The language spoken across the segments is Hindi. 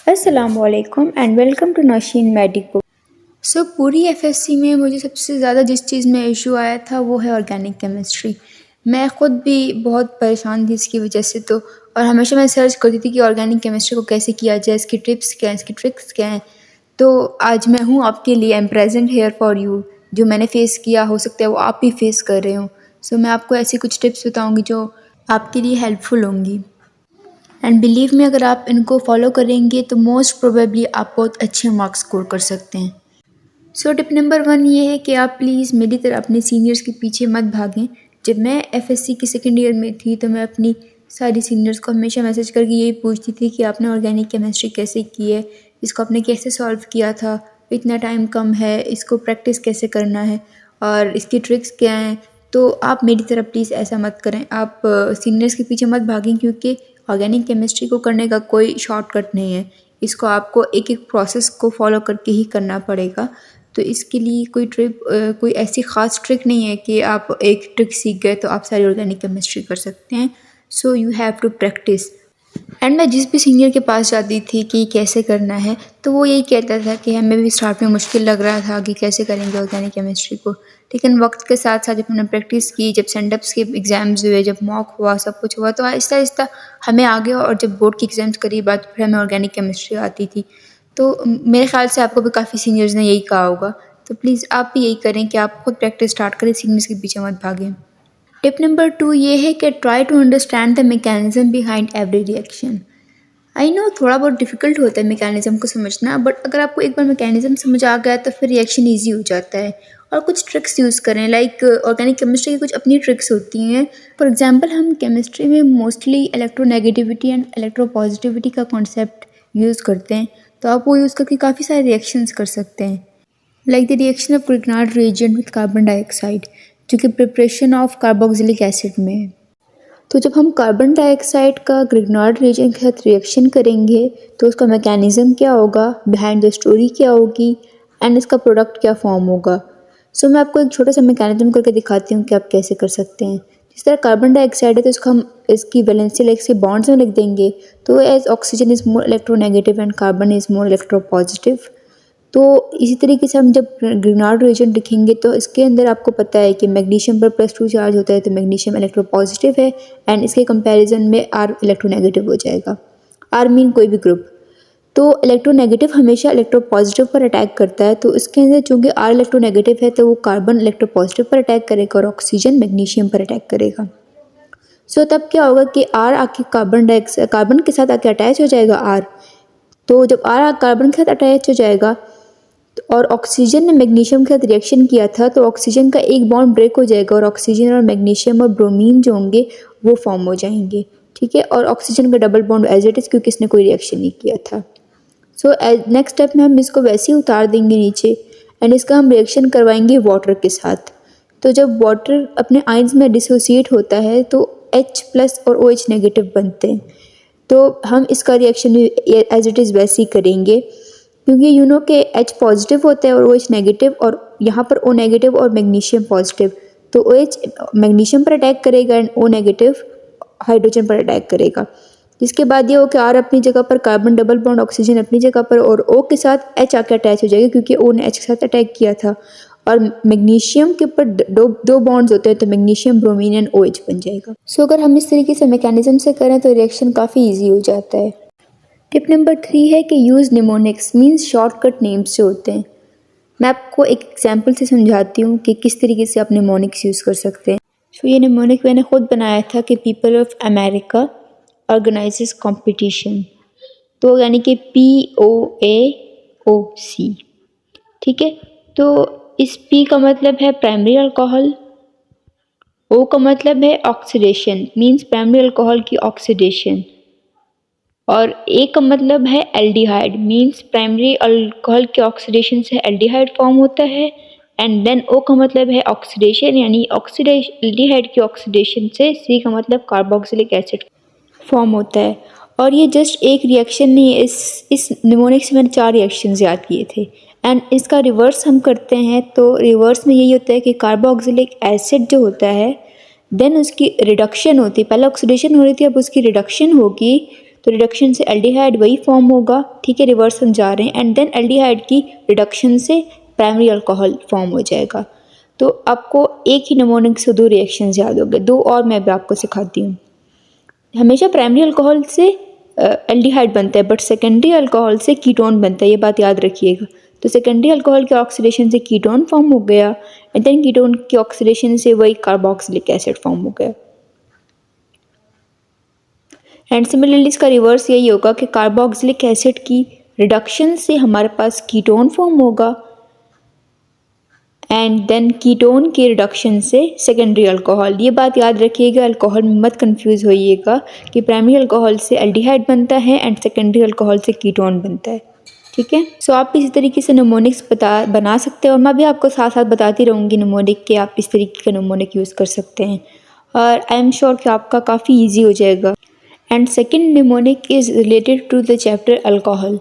अस्सलामुअलैकुम and welcome to Naushin medico. पूरी एफएससी में मुझे सबसे ज़्यादा जिस चीज़ में इशू आया था वो है ऑर्गेनिक केमिस्ट्री। मैं ख़ुद भी बहुत परेशान थी इसकी वजह से, तो और हमेशा मैं सर्च करती थी कि ऑर्गेनिक केमिस्ट्री को कैसे किया जाए, इसकी टिप्स क्या हैं, इसकी ट्रिक्स क्या हैं। तो आज मैं हूँ आपके लिए, I am present here for you. जो मैंने फ़ेस किया हो सकता है वो आप भी फेस कर रहे हो। मैं आपको ऐसी कुछ टिप्स बताऊँगी जो आपके लिए हेल्पफुल होंगी। एंड बिलीव में अगर आप इनको फॉलो करेंगे तो मोस्ट प्रोबेबली आप बहुत अच्छे मार्क्स स्कोर कर सकते हैं। टिप नंबर 1 ये है कि आप प्लीज़ मेरी तरह अपने सीनियर्स के पीछे मत भागें। जब मैं एफएससी की सेकेंड ईयर में थी तो मैं अपनी सारी सीनियर्स को हमेशा मैसेज करके यही पूछती थी कि आपने ऑर्गेनिक केमिस्ट्री कैसे की है, इसको आपने कैसे सॉल्व किया था, इतना टाइम कम है, इसको प्रैक्टिस कैसे करना है और इसकी ट्रिक्स क्या हैं। तो आप मेरी तरह प्लीज़ ऐसा मत करें, आप सीनियर्स के पीछे मत भागें, क्योंकि ऑर्गेनिक केमिस्ट्री को करने का कोई शॉर्टकट नहीं है। इसको आपको एक एक प्रोसेस को फॉलो करके ही करना पड़ेगा। तो इसके लिए कोई ऐसी ख़ास ट्रिक नहीं है कि आप एक ट्रिक सीख गए तो आप सारी ऑर्गेनिक केमिस्ट्री कर सकते हैं। You have to practice. And मैं जिस भी सीनियर के पास जाती थी कि कैसे करना है, तो वो यही कहता था कि हमें भी स्टार्ट में मुश्किल लग रहा था कि कैसे करेंगे ऑर्गेनिक केमिस्ट्री को, लेकिन वक्त के साथ साथ जब हमने प्रैक्टिस की, जब सेंडअप्स के एग्ज़ाम्स हुए, जब मॉक हुआ, सब कुछ हुआ, तो आहिस्ता आहिस्ता हमें आ गया। और जब बोर्ड की एग्ज़ाम्स करीब आती फिर हमें ऑर्गेनिक केमिस्ट्री आती थी। तो मेरे ख्याल से आपको भी काफ़ी सीनियर्स ने यही कहा होगा। तो प्लीज़ आप भी यही करें कि आप खुद प्रैक्टिस स्टार्ट करें, सीनियर्स के पीछे मत भागें। टिप नंबर 2 ये है कि try to understand the mechanism behind every reaction. I know थोड़ा बहुत डिफ़िकल्ट होता है मैकेनिज़्म को समझना, बट अगर आपको एक बार मैकेनिज़्म समझ आ गया तो फिर रिएक्शन ईजी हो जाता है। और कुछ ट्रिक्स यूज़ करें, लाइक ऑर्गेनिक केमिस्ट्री की कुछ अपनी ट्रिक्स होती हैं। फॉर एग्जांपल हम केमिस्ट्री में मोस्टली इलेक्ट्रोनेगेटिविटी एंड इलेक्ट्रोपॉजिटिविटी का कॉन्सेप्ट यूज़ करते हैं, तो आप वो यूज़ करके काफ़ी सारे रिएक्शंस कर सकते हैं, like the reaction of Grignard reagent with carbon dioxide, जो कि प्रिपरेशन ऑफ कार्बोक्सिलिक एसिड में है। तो जब हम कार्बन डाइऑक्साइड का ग्रिग्नार्ड रिएजेंट के साथ रिएक्शन करेंगे तो उसका मैकेनिज़्म क्या होगा, बिहाइंड द स्टोरी क्या होगी एंड इसका प्रोडक्ट क्या फॉर्म होगा। मैं आपको एक छोटा सा मैकेनिज़्म करके दिखाती हूँ कि आप कैसे कर सकते हैं। जिस तरह कार्बन डाइऑक्साइड है तो इसको हम इसकी वैलेंसी लाइक बॉन्ड्स में लिख देंगे, तो as oxygen is more electronegative and carbon is more electropositive. तो इसी तरीके से हम जब ग्रिग्नार्ड रिएजेंट लिखेंगे तो इसके अंदर आपको पता है कि मैग्नीशियम पर +2 चार्ज होता है, तो मैग्नीशियम इलेक्ट्रोपॉजिटिव है एंड इसके कंपैरिजन में आर इलेक्ट्रोनेगेटिव हो जाएगा। आर मीन कोई भी ग्रुप। तो इलेक्ट्रोनेगेटिव हमेशा इलेक्ट्रोपॉजिटिव पर अटैक करता है, तो इसके अंदर चूँकि आर इलेक्ट्रोनेगेटिव है तो वो कार्बन इलेक्ट्रोपॉजिटिव पर अटैक करेगा और ऑक्सीजन मैग्नीशियम पर अटैक करेगा। तब क्या होगा कि आर आके कार्बन के साथ आके अटैच हो जाएगा आर। तो जब आर कार्बन के साथ अटैच हो जाएगा और ऑक्सीजन ने मैग्नीशियम के साथ रिएक्शन किया था, तो ऑक्सीजन का एक बॉन्ड ब्रेक हो जाएगा और ऑक्सीजन और मैग्नीशियम और ब्रोमीन जो होंगे वो फॉर्म हो जाएंगे, ठीक है। और ऑक्सीजन का double bond as it is, क्योंकि इसने कोई रिएक्शन नहीं किया था। नेक्स्ट स्टेप में हम इसको वैसे ही उतार देंगे नीचे एंड इसका हम रिएक्शन करवाएंगे वाटर के साथ। तो जब वाटर अपने आयंस में डिसोसिएट होता है तो H+ और OH नेगेटिव बनते हैं। तो हम इसका रिएक्शन एज इट इज़ वैसे ही करेंगे, क्योंकि यू नो कि H पॉजिटिव होता है और OH नेगेटिव, और यहाँ पर O नेगेटिव और मैग्नीशियम पॉजिटिव। तो OH मैग्नीशियम पर अटैक करेगा एंड O नेगेटिव हाइड्रोजन पर अटैक करेगा। जिसके बाद ये हो कि R अपनी जगह पर, कार्बन डबल बॉन्ड ऑक्सीजन अपनी जगह पर, और O के साथ H आके अटैच हो जाएगा क्योंकि O ने H के साथ अटैक किया था। और मैग्नीशियम के ऊपर दो बॉन्ड्स होते हैं, तो मैग्नीशियम ब्रोमीन एंड OH बन जाएगा। अगर हम इस तरीके से मैकेनिज्म से करें तो रिएक्शन काफ़ी ईजी हो जाता है। टिप नंबर 3 है कि use mnemonics, means shortcut names जो होते हैं। मैं आपको एक एग्जांपल से समझाती हूँ कि किस तरीके से आप निमोनिक्स यूज़ कर सकते हैं। ये निमोनिक मैंने खुद बनाया था कि people of America organises competition, तो यानी कि POAOC, ठीक है। तो इस P का मतलब है प्राइमरी अल्कोहल, O का मतलब है ऑक्सीडेशन, मीन्स प्राइमरी अल्कोहल की ऑक्सीडेशन, और A का मतलब है एल्डिहाइड, मीन्स प्राइमरी अल्कोहल के ऑक्सीडेशन से एल्डिहाइड फॉर्म होता है। एंड देन O का मतलब है ऑक्सीडेशन, यानी एल्डिहाइड की ऑक्सीडेशन से C का मतलब कार्बोक्सिलिक एसिड फॉर्म होता है। और ये जस्ट एक रिएक्शन नहीं है, इस निमोनिक से मैंने 4 रिएक्शंस याद किए थे। एंड इसका रिवर्स हम करते हैं तो रिवर्स में यही होता है कि कार्बोक्सिलिक एसिड जो होता है देन उसकी रिडक्शन होती है, पहले ऑक्सीडेशन हो रही थी अब उसकी रिडक्शन होगी, तो रिडक्शन से एल्डिहाइड वही फॉर्म होगा, ठीक है, रिवर्स हम जा रहे हैं, एंड देन एल्डिहाइड की रिडक्शन से प्राइमरी अल्कोहल फॉर्म हो जाएगा। तो आपको एक ही निमोनिक से दो रिएक्शन याद हो गए, दो और मैं भी आपको सिखाती हूँ। हमेशा प्राइमरी अल्कोहल से एल्डिहाइड बनता है, बट सेकेंडरी अल्कोहल से कीटोन बनता है, ये बात याद रखिएगा। तो सेकेंडरी अल्कोहल के ऑक्सीडेशन से कीटोन फॉर्म हो गया, एंड देन कीटोन की ऑक्सीडेशन से वही कार्बोक्सिलिक एसिड फॉर्म हो गया। एंड सिमिलरली इसका रिवर्स यही होगा कि कार्बोक्सिलिक एसिड की रिडक्शन से हमारे पास कीटोन फॉर्म होगा, एंड देन कीटोन के रिडक्शन से सेकेंडरी अल्कोहल। ये बात याद रखिएगा, अल्कोहल में मत कंफ्यूज होइएगा कि प्राइमरी अल्कोहल से एल्डिहाइड बनता है एंड सेकेंडरी अल्कोहल से कीटोन बनता है, ठीक है। सो आप इसी तरीके से निमोनिक्स बना सकते हैं, और मैं भी आपको साथ साथ बताती रहूँगी निमोनिक के आप इस तरीके का निमोनिक यूज़ कर सकते हैं, और आई एम श्योर कि आपका काफ़ी ईजी हो जाएगा। And second mnemonic is related to the chapter alcohol.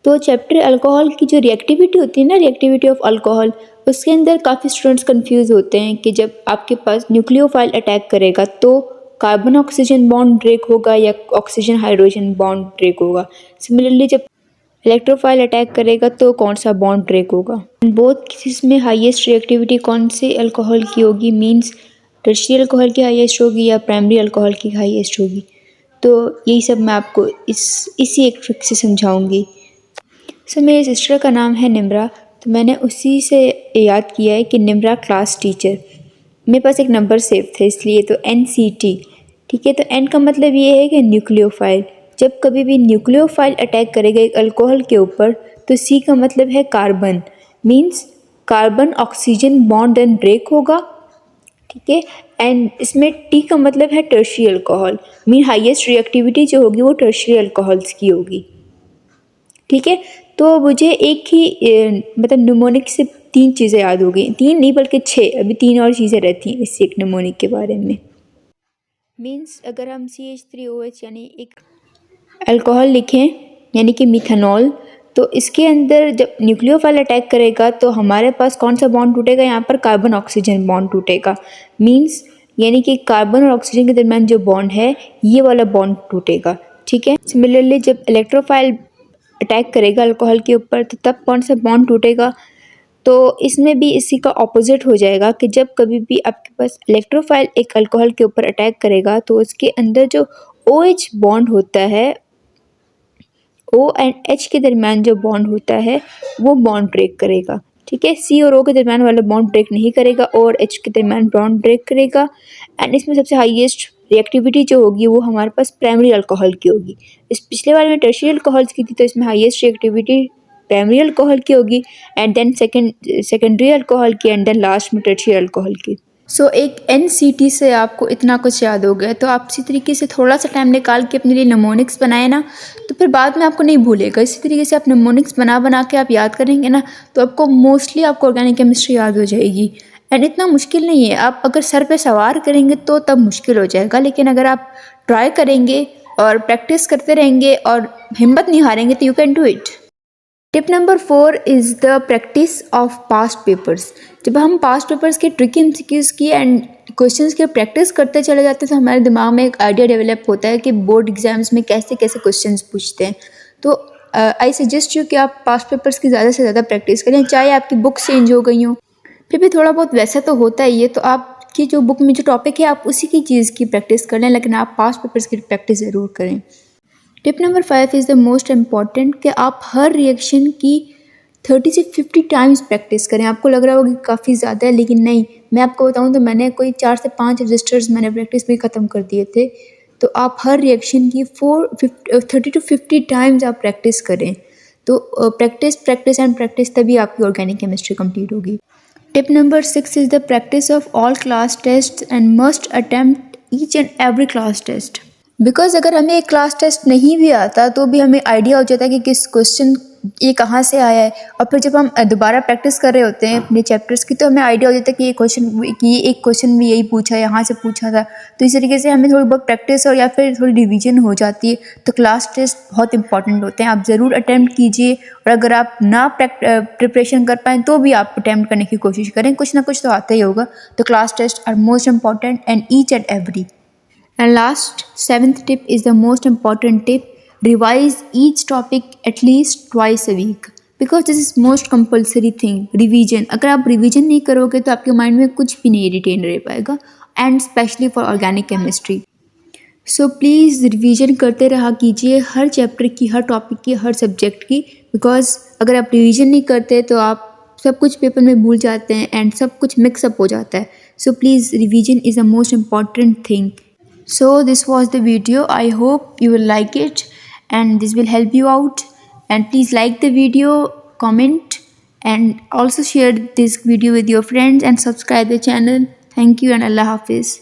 तो चैप्टर अल्कोहल की जो रिएक्टिविटी होती है ना, रिएक्टिविटी ऑफ अल्कोहल, उसके अंदर काफ़ी स्टूडेंट्स कंफ्यूज होते हैं कि जब आपके पास न्यूक्लियोफाइल अटैक करेगा तो कार्बन ऑक्सीजन बॉन्ड ब्रेक होगा या ऑक्सीजन हाइड्रोजन बॉन्ड ब्रेक होगा। सिमिलरली जब इलेक्ट्रोफाइल अटैक करेगा तो कौन सा बॉन्ड ब्रेक होगा। बोथ केसेस में हाईएस्ट रिएक्टिविटी कौन से अल्कोहल की होगी, मीन्स टर्शियरी अल्कोहल की हाईएस्ट होगी या प्राइमरी अल्कोहल की हाईएस्ट होगी। तो यही सब मैं आपको इसी एक ट्रिक से समझाऊंगी। सो मेरे सिस्टर का नाम है निम्रा, तो मैंने उसी से याद किया है कि निम्रा क्लास टीचर। मेरे पास एक नंबर सेव थे इसलिए, तो NCT, ठीक है। तो N का मतलब ये है कि न्यूक्लियोफाइल। जब कभी भी न्यूक्लियोफाइल अटैक करेगा एक अल्कोहल के ऊपर तो C का मतलब है carbon, means carbon oxygen bond and break होगा, ठीक है। एंड इसमें T का मतलब है tertiary alcohol, mean highest reactivity जो होगी वो टर्शियरी अल्कोहल्स की होगी, ठीक है। तो मुझे एक ही मतलब निमोनिक से 3 चीज़ें याद हो गई, 3 नहीं बल्कि 6, अभी 3 और चीज़ें रहती हैं इस एक निमोनिक के बारे में। मीन्स अगर हम CH3OH यानी एक अल्कोहल लिखें यानी कि मिथेनॉल, तो इसके अंदर जब न्यूक्लियोफाइल अटैक करेगा तो हमारे पास कौन सा बॉन्ड टूटेगा, यहाँ पर कार्बन ऑक्सीजन बॉन्ड टूटेगा, मीन्स यानी कि कार्बन और ऑक्सीजन के दरमियान जो बॉन्ड है ये वाला बॉन्ड टूटेगा, ठीक है। सिमिलरली जब इलेक्ट्रोफाइल अटैक करेगा अल्कोहल के ऊपर तो तब कौन सा बॉन्ड टूटेगा, तो इसमें भी इसी का ऑपोजिट हो जाएगा कि जब कभी भी आपके पास इलेक्ट्रोफाइल एक अल्कोहल के ऊपर अटैक करेगा तो उसके अंदर जो OH बॉन्ड होता है, O एंड H के दरमियान जो बॉन्ड होता है वो बॉन्ड ब्रेक करेगा, ठीक है। C और O के दरमियान वाला बॉन्ड ब्रेक नहीं करेगा, O और H के दरमियान बॉन्ड ब्रेक करेगा। एंड इसमें सबसे हाईएस्ट रिएक्टिविटी जो होगी वो हमारे पास प्राइमरी अल्कोहल की होगी। इस पिछले बार में टर्शियरी अल्कोहल्स की थी, तो इसमें हाईएस्ट रिएक्टिविटी प्राइमरी अल्कोहल की होगी, एंड देन सेकेंडरी अल्कोहल की, एंड देन लास्ट में टर्शियरी अल्कोहल की। सो एक NCT से आपको इतना कुछ याद हो गया, तो आप इसी तरीके से थोड़ा सा टाइम निकाल के अपने लिए निमोनिक्स बनाए ना, तो फिर बाद में आपको नहीं भूलेगा। इसी तरीके से आप निमोनिक्स बना के आप याद करेंगे ना, तो आपको मोस्टली आपको ऑर्गेनिक केमिस्ट्री याद हो जाएगी। एंड इतना मुश्किल नहीं है, आप अगर सर पे सवार करेंगे तो तब मुश्किल हो जाएगा, लेकिन अगर आप ट्राई करेंगे और प्रैक्टिस करते रहेंगे और हिम्मत नहीं हारेंगे तो you can do it. Tip number 4 is the practice of past papers. जब हम पास्ट पेपर्स के ट्रिकी MCQs की एंड क्वेश्चंस की प्रैक्टिस करते चले जाते हैं तो हमारे दिमाग में एक आइडिया डेवलप होता है कि बोर्ड एग्जाम्स में कैसे कैसे क्वेश्चंस पूछते हैं। तो आई सजेस्ट यू कि आप पास्ट पेपर्स की ज़्यादा से ज़्यादा प्रैक्टिस करें, चाहे आपकी बुक्स चेंज हो गई हों, फिर भी थोड़ा बहुत वैसा तो होता ही है। तो आपकी जो बुक में जो टॉपिक है आप उसी की चीज़ की प्रैक्टिस कर लें, लेकिन आप पास्ट पेपर्स की प्रैक्टिस ज़रूर करें। Tip number 5 is the most important कि आप हर रिएक्शन की 30 से 50 टाइम्स प्रैक्टिस करें। आपको लग रहा होगा कि काफ़ी ज़्यादा है, लेकिन नहीं, मैं आपको बताऊं तो मैंने कोई 4 से 5 रजिस्टर्स मैंने प्रैक्टिस में ख़त्म कर दिए थे। तो आप हर रिएक्शन की 30 to 50 टाइम्स आप प्रैक्टिस करें। तो प्रैक्टिस एंड प्रैक्टिस, तभी आपकी ऑर्गेनिक केमिस्ट्री कंप्लीट होगी। Tip number 6 is the practice of all class test and must attempt each and every class test. Because अगर हमें एक क्लास टेस्ट नहीं भी आता तो भी हमें आइडिया हो जाता है कि किस क्वेश्चन ये कहाँ से आया है, और फिर जब हम दोबारा प्रैक्टिस कर रहे होते हैं अपने चैप्टर्स की तो हमें आइडिया हो जाता है कि ये एक क्वेश्चन भी यही पूछा, यहाँ से पूछा था। तो इस तरीके से हमें थोड़ी बहुत प्रैक्टिस और या फिर थोड़ी रिवीजन हो जाती है। तो क्लास टेस्ट बहुत इंपॉर्टेंट होते हैं, आप ज़रूर अटैम्प्ट कीजिए, और अगर आप ना प्रिपरेशन कर पाएँ तो भी आप अटैम्प्ट करने की कोशिश करें, कुछ ना कुछ तो आता ही होगा। तो class test are most important and each and every. And last 7th tip is the most important tip. revise each topic at least twice a week because this is most compulsory thing revision. अगर आप रिवीजन नहीं करोगे तो आपके माइंड में कुछ भी नहीं रिटेन रह पाएगा and specially for organic chemistry. So please revision करते रहा कीजिए हर चैप्टर की, हर टॉपिक की, हर सब्जेक्ट की, बिकॉज अगर आप रिवीजन नहीं करते तो आप सब कुछ पेपर में भूल जाते हैं एंड सब कुछ मिक्सअप हो जाता है. So please revision is a most important thing. So this was the video. I hope you will like it and this will help you out, and please like the video, comment and also share this video with your friends and subscribe the channel. Thank you and Allah Hafiz.